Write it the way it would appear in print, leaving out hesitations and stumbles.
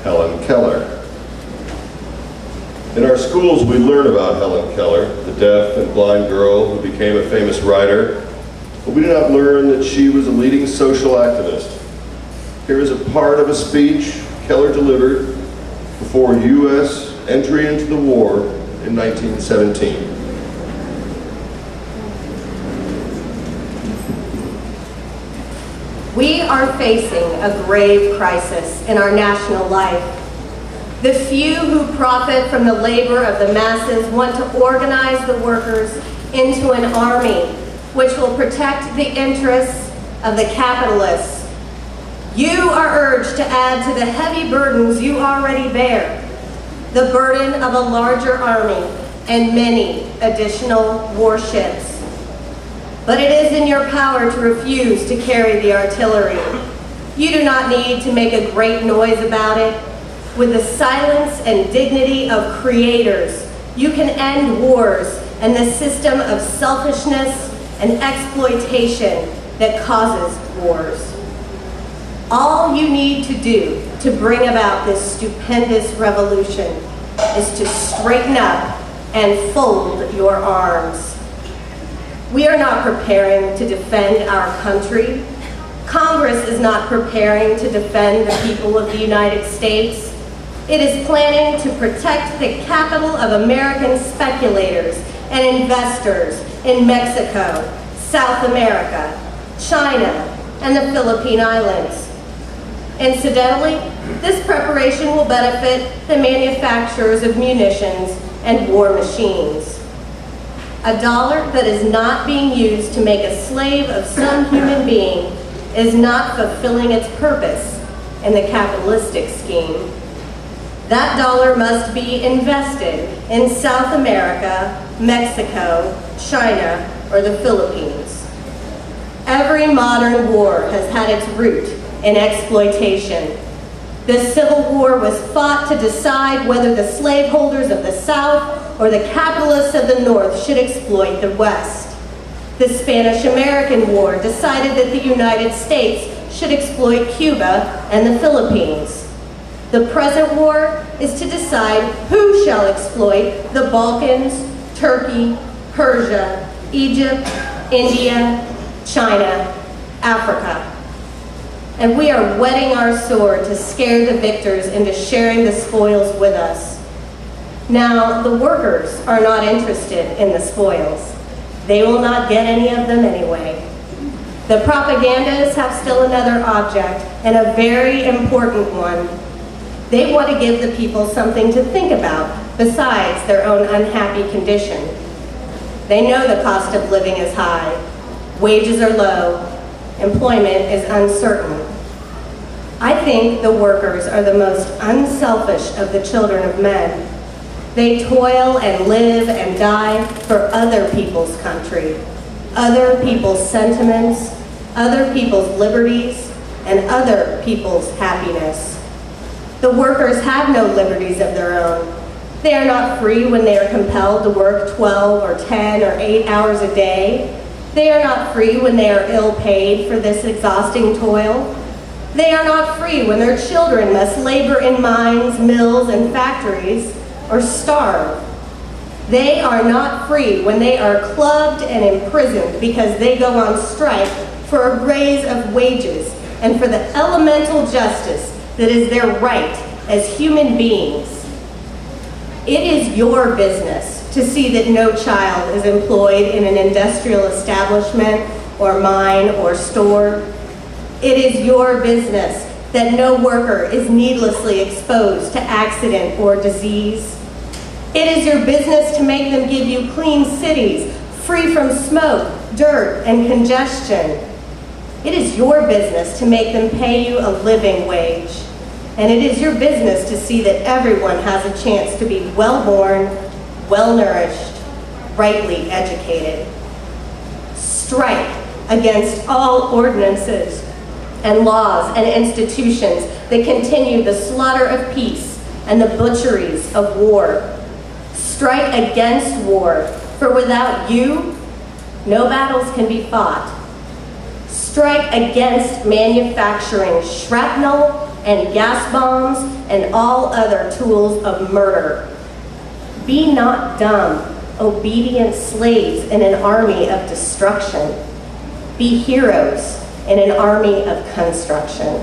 Helen Keller. In our schools, we learn about Helen Keller, the deaf and blind girl who became a famous writer, but we do not learn that she was a leading social activist. Here is a part of a speech Keller delivered before U.S. entry into the war in 1917. We are facing a grave crisis in our national life. The few who profit from the labor of the masses want to organize the workers into an army which will protect the interests of the capitalists. You are urged to add to the heavy burdens you already bear, the burden of a larger army and many additional warships. But it is in your power to refuse to carry the artillery. You do not need to make a great noise about it. With the silence and dignity of creators, you can end wars and the system of selfishness and exploitation that causes wars. All you need to do to bring about this stupendous revolution is to straighten up and fold your arms. We are not preparing to defend our country. Congress is not preparing to defend the people of the United States. It is planning to protect the capital of American speculators and investors in Mexico, South America, China, and the Philippine Islands. Incidentally, this preparation will benefit the manufacturers of munitions and war machines. A dollar that is not being used to make a slave of some human being is not fulfilling its purpose in the capitalistic scheme. That dollar must be invested in South America, Mexico, China, or the Philippines. Every modern war has had its root in exploitation. The Civil War was fought to decide whether the slaveholders of the South or the capitalists of the North should exploit the West. The Spanish-American War decided that the United States should exploit Cuba and the Philippines. The present war is to decide who shall exploit the Balkans, Turkey, Persia, Egypt, India, China, Africa. And we are whetting our sword to scare the victors into sharing the spoils with us. Now, the workers are not interested in the spoils. They will not get any of them anyway. The propagandists have still another object, and a very important one. They want to give the people something to think about besides their own unhappy condition. They know the cost of living is high, wages are low, employment is uncertain. I think the workers are the most unselfish of the children of men. They toil and live and die for other people's country, other people's sentiments, other people's liberties, and other people's happiness. The workers have no liberties of their own. They are not free when they are compelled to work 12 or 10 or 8 hours a day. They are not free when they are ill paid for this exhausting toil. They are not free when their children must labor in mines, mills, and factories, or starve. They are not free when they are clubbed and imprisoned because they go on strike for a raise of wages and for the elemental justice that is their right as human beings. It is your business to see that no child is employed in an industrial establishment or mine or store. It is your business that no worker is needlessly exposed to accident or disease. It is your business to make them give you clean cities, free from smoke, dirt, and congestion. It is your business to make them pay you a living wage. And it is your business to see that everyone has a chance to be well-born, well-nourished, rightly educated. Strike against all ordinances and laws and institutions that continue the slaughter of peace and the butcheries of war. Strike against war, for without you, no battles can be fought. Strike against manufacturing shrapnel, and gas bombs and all other tools of murder. Be not dumb, obedient slaves in an army of destruction. Be heroes in an army of construction.